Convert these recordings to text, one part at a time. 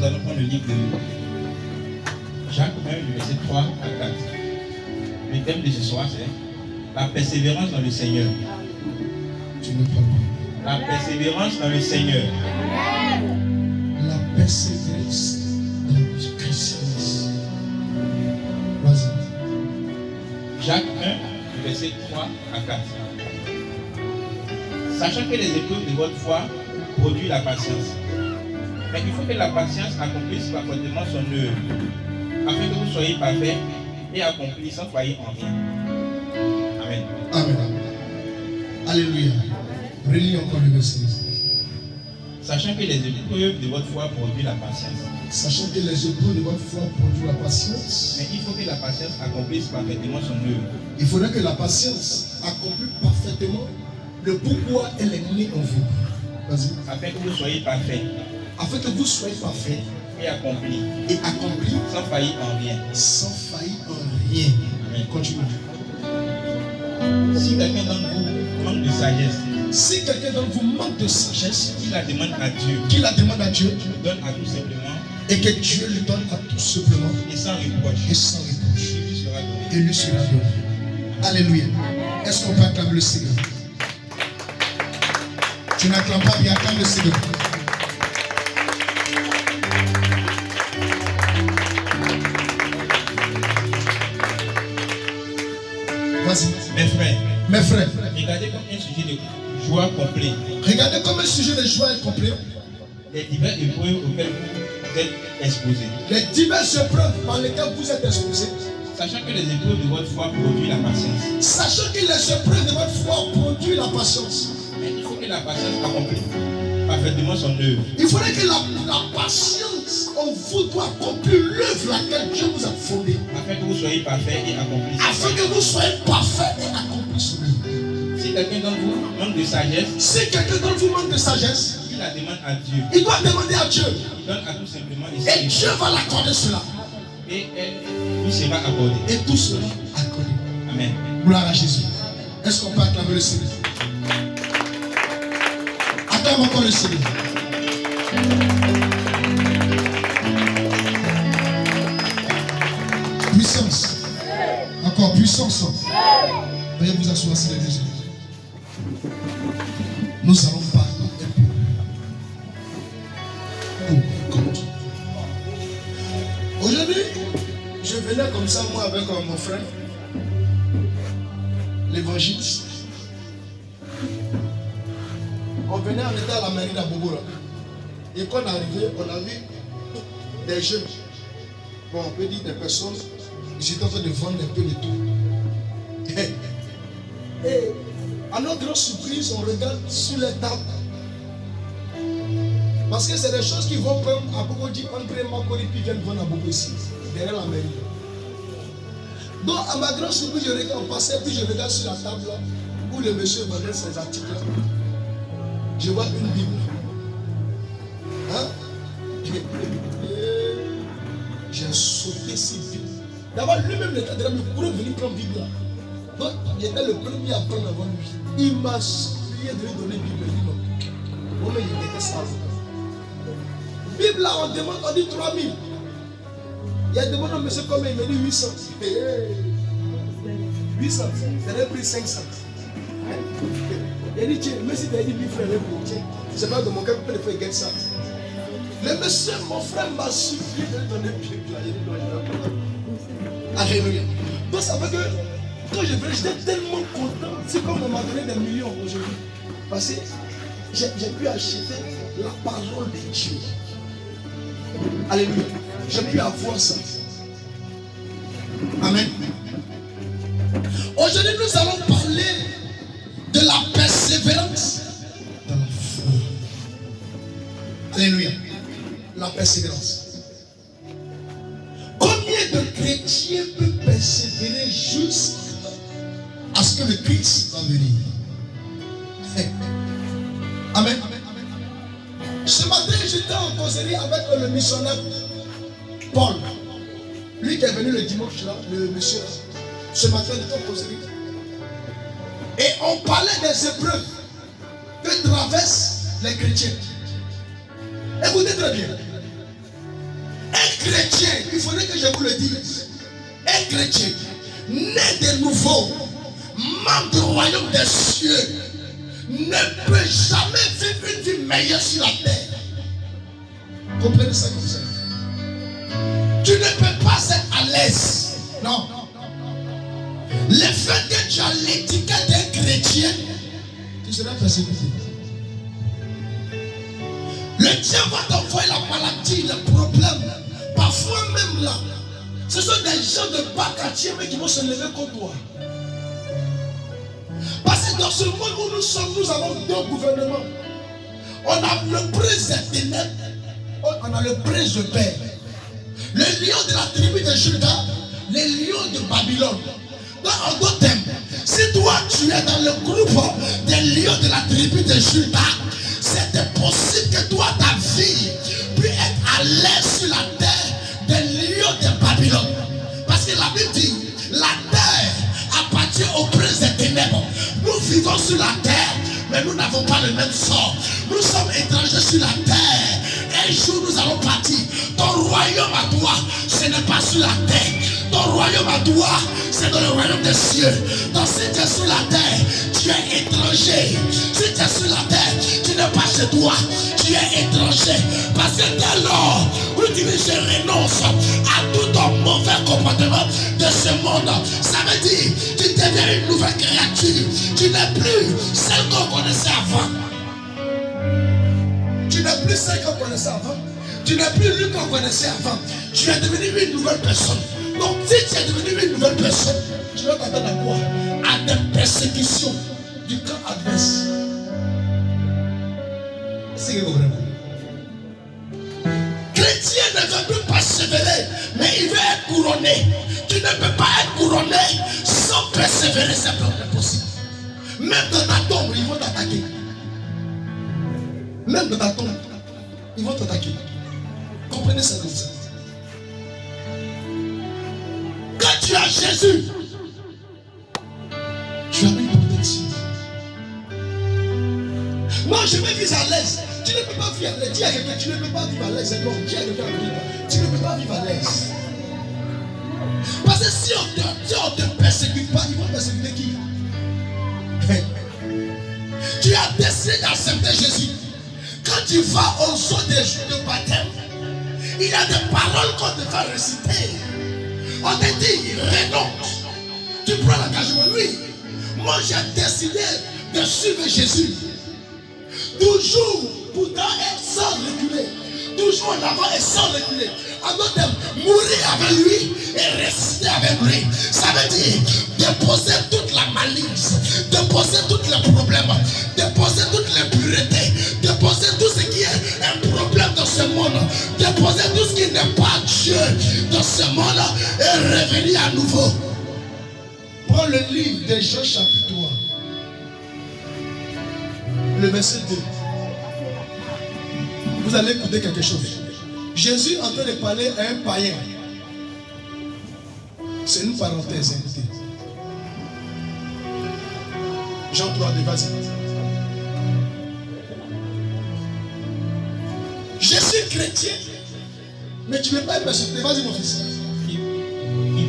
allons prendre le livre de Jacques 1, du verset 3 à 4. Le thème de ce soir, c'est la persévérance dans le Seigneur. Tu ne parles pas. La persévérance dans le Seigneur. La persévérance dans le Christ. Vas-y. Jacques 1, du verset 3 à 4. Sachant que les épreuves de votre foi produisent la patience. Mais il faut que la patience accomplisse parfaitement son œuvre, afin que vous soyez parfaits et accomplis sans faillir en rien. Amen. Amen. Alléluia. Relis encore le verset. Sachant que les épreuves de votre foi produisent la patience. Sachant que les épreuves de votre foi produisent la patience. Mais il faut que la patience accomplisse parfaitement son œuvre. Il faudrait que la patience accomplisse parfaitement le pourquoi elle est née en vous. Vas-y. Afin que vous soyez parfaits. Afin que vous soyez parfaits et accomplis. Et accomplis. Sans faillir en rien. Sans faillir en rien. Amen. Continue. Si quelqu'un d'entre vous manque de sagesse. Si quelqu'un d'entre vous manque de sagesse. Qu'il la demande à Dieu. Qu'il la demande à Dieu. Donne à tout simplement. Et que Dieu lui donne à tout simplement. Et sans reproche. Et sans reproche. Et lui sera donné. Alléluia. Est-ce qu'on peut acclamer le Seigneur? Tu n'acclames pas bien, acclame le Seigneur. Vas-y. Mes frères. Regardez comme un sujet de joie complet. Regardez comme un sujet de joie est complet. Les divers épreuves auxquelles vous êtes exposés. Les diverses épreuves par lesquelles vous êtes exposés. Sachant que les épreuves de votre foi produisent la patience. Sachant que les épreuves de votre foi produisent la patience. Mais il faut que la patience accomplisse parfaitement son œuvre. Il faudrait que la patience en vous doit accomplir l'œuvre laquelle Dieu vous a fondée. Afin que vous soyez parfaits et accomplis. Afin que vous soyez parfaits et accomplis son œuvre. Si quelqu'un d'entre vous manque de sagesse. Si quelqu'un d'entre vous manque de sagesse. Il la demande à Dieu. Il doit demander à Dieu. Il donne à tout simplement. Et Dieu va l'accorder cela. Et elle lui sera accordé. Et tout sera accordé. Amen. Gloire à Jésus. Est-ce qu'on peut acclamer le Seigneur? Acclame encore le Seigneur. Puissance. Encore puissance. Veuillez vous asseoir sur les deux. Nous allons parler un peu. Aujourd'hui, je venais comme ça, moi, avec mon frère, l'évangéliste. On venait, on était à la mairie d'Abobo. Et quand on est arrivé, on a vu des jeunes. Bon, on peut dire des personnes, ils étaient en train de vendre un peu de tout. Et à notre grande surprise, on regarde sur les tables. Parce que c'est des choses qui vont prendre à beaucoup de André Makori puis viennent vendre à beaucoup ici, derrière la mairie. Donc à ma grande surprise, je regarde, on passait, puis je regarde sur la table là, où le monsieur vendait ses articles là. Je vois une Bible. Hein? J'ai sauté cette Bible. D'abord, lui-même était en train de courir venir prendre Bible là. Donc, il était le premier à prendre avant lui. Il m'a supplié de lui donner Bible. Il dit non. Moi, il était sage. Bible là, on demande, on dit 3000. Il a demandé au monsieur combien, il m'a dit 800. 800, ça a pris 500. Il a dit, tiens, mais si tu as dit 1000 frères, tiens, c'est pas de mon cœur, peut-être faire ça. Le monsieur, mon frère, m'a supplié de lui donner Bible là. Il dit non, je vais Alléluia. Donc ça fait que, quand je venais, j'étais tellement content. C'est comme on m'a donné des millions aujourd'hui. Parce que j'ai pu acheter la parole de Dieu. Alléluia. J'ai pu avoir ça. Amen. Aujourd'hui, nous allons parler de la persévérance dans la foi. Alléluia. La persévérance. Combien de chrétiens peuvent persévérer jusqu'à ce que le Christ va venir? Amen. Ce matin, j'étais en causerie avec le missionnaire Paul. Lui qui est venu le dimanche là, le monsieur. Ce matin, j'étais en causerie. Et on parlait des épreuves que traversent les chrétiens. Écoutez très bien. chrétien, il faudrait que je vous le dise, un chrétien né de nouveau, membre du royaume des cieux, ne peut jamais vivre une vie meilleure sur la terre. Comprenez ça comme ça. Tu ne peux pas être à l'aise. Non. Le fait que tu as l'étiquette d'un chrétien, tu seras persécuté. Le diable va t'envoyer la maladie, le problème. Parfois même là, ce sont des gens de bas quartier mais qui vont se lever contre toi. Parce que dans ce monde où nous sommes, nous avons deux gouvernements. On a le prince des ténèbres, on a le prince de paix. Le lion de la tribu de Juda, le lion de Babylone. En d'autres termes, si toi tu es dans le groupe des lions de la tribu de Juda, c'est possible que toi, ta vie, puisse être à l'aise sur la terre des lions de Babylone. Parce que la Bible dit, la terre appartient au prince des ténèbres. Nous vivons sur la terre, mais nous n'avons pas le même sort. Nous sommes étrangers sur la terre. Un jour nous allons partir. Ton royaume à toi, ce n'est pas sur la terre. Ton royaume à toi, c'est dans le royaume des cieux. Donc si tu es sur la terre, tu es étranger. Si tu es sur la terre, tu n'es pas chez toi. Tu es étranger. Parce que dès lors où tu dis je renonce à tout ton mauvais comportement de ce monde, ça veut dire tu deviens une nouvelle créature. Tu n'es plus celle qu'on connaissait avant. Tu n'es plus celle qu'on connaissait avant. Tu n'es plus lui qu'on connaissait avant. Tu es devenu une nouvelle personne. Donc si tu es devenu une nouvelle personne, tu dois t'attendre à quoi? À des persécutions du camp adverse. C'est vraiment. Chrétien ne veut plus persévérer, mais il veut être couronné. Tu ne peux pas être couronné sans persévérer, c'est impossible. Même dans ta tombe, ils vont t'attaquer. Même dans ta tombe, ils vont t'attaquer. Comprenez ça comme ça. Quand tu as Jésus, tu as une protection. Moi, je me vis à l'aise. Tu ne peux pas vivre à l'aise. Dis à quelqu'un, tu ne peux pas vivre à l'aise. Non, dis à quelqu'un, tu ne peux pas vivre à l'aise. Parce que si on te persécute pas, ils vont persécuter qui? Tu as décidé d'accepter Jésus. Quand tu vas au saut des jours de baptême, il y a des paroles qu'on te va réciter. On te dit, renonce. Tu prends l'engagement. Oui, moi j'ai décidé de suivre Jésus. Toujours, pourtant, et sans reculer. Toujours en avant et sans reculer. En d'autres termes, mourir avec lui et ressusciter avec lui. Ça veut dire déposer toute la malice, déposer tous les problèmes, déposer toutes les puretés, déposer tout ce qui est un problème dans ce monde, déposer tout ce qui n'est pas Dieu dans ce monde et revenir à nouveau. Prends le livre de Jean chapitre 3, le verset 2. Vous allez écouter quelque chose. Jésus est en train de parler à un païen. C'est une parenthèse. Jean 3, vas-y. Je suis chrétien, mais tu ne peux pas être persécuté. Vas-y mon fils. Il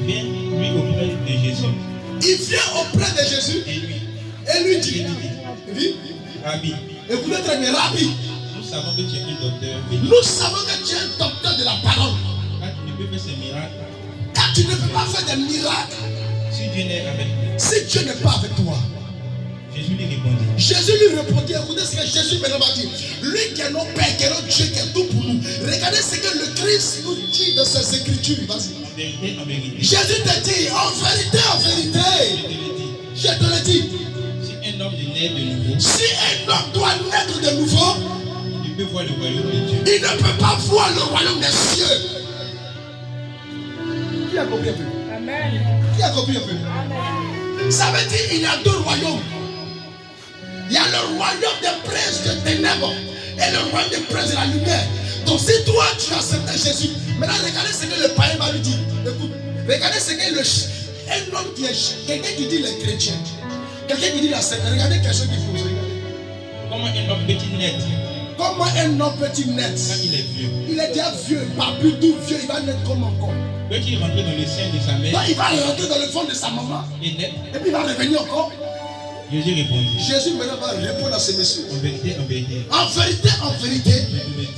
vient lui auprès de Jésus. Il vient auprès de Jésus et lui dit, Rabbi, écoutez très bien, Rabbi. Nous savons que tu es un docteur. Nous savons que tu es un docteur de la parole. Quand tu ne peux pas faire ces miracles, quand tu ne peux pas faire des miracles, si Dieu n'est avec toi, si Dieu n'est pas avec toi, Jésus lui répondit. Jésus lui répondit, écoutez ce que Jésus maintenant va dire. Lui qui est notre Père, qui est notre Dieu, qui est tout pour nous. Regardez ce que le Christ nous dit dans ses écritures. Vas-y. En vérité. Jésus te dit, en vérité, je te le dis. Si un homme naît de nouveau, si un homme doit naître de nouveau, il peut voir le royaume de Dieu. Il ne peut pas voir le royaume des cieux. Qui a compris un peu? Amen. Qui a compris un peu? Amen. Ça veut dire qu'il y a deux royaumes. Il y a le royaume des princes de ténèbres et le royaume des princes de la lumière. Donc si toi tu acceptes Jésus, maintenant regardez ce que le païen va lui dire. Écoute, regardez ce que un homme qui est quelqu'un qui dit les chrétiens, quelqu'un qui dit la secte. Regardez quelque chose qu'il faut. Comment un homme peut-il naître Comment un homme peut-il naître? Quand il est vieux. Il est déjà vieux, barbu, tout vieux, il va naître comme encore. Peut-il rentrer dans le sein de sa mère? Donc, il va rentrer dans le fond de sa maman. Et naître? Et puis il va revenir encore. Jésus répondit. Jésus maintenant va répondre à ces messieurs. En vérité, en vérité. En vérité,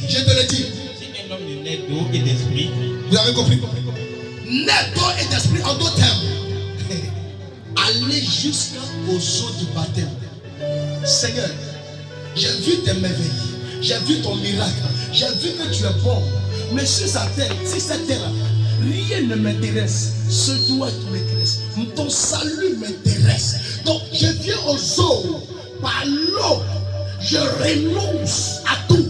je te le dis. Si un homme ne naît d'eau et d'esprit, Vous avez compris? Naître d'eau et d'esprit, en d'autres termes. Aller jusqu'aux eaux du baptême. Seigneur, j'ai vu tes merveilles. J'ai vu ton miracle. J'ai vu que tu es bon. Mais sur sa terre, si cette terre, rien ne m'intéresse. Ce toi qui m'intéresse. Ton salut m'intéresse. Donc je viens aux eaux. Par l'eau, je renonce à tout.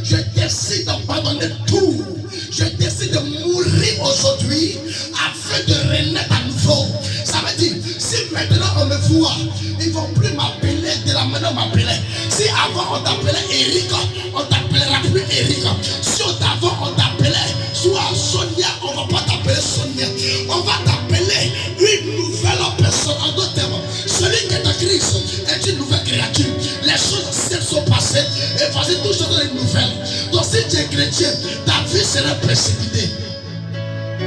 Je décide d'abandonner tout. Je décide de mourir aujourd'hui afin de renaître à nouveau. Ça veut dire, si maintenant on me voit, ils ne vont plus m'appeler de la manière dont on m'appelait. Si avant on t'appelait Eric, on t'appellera plus Eric. Si avant on t'appelait soit Sonia, on ne va pas t'appeler Sonia. On va t'appeler une nouvelle personne. En d'autres termes, celui qui est en Christ est une nouvelle créature. Les choses anciennes sont passées et voici toutes choses nouvelles. Donc si tu es chrétien, ta vie sera précipitée.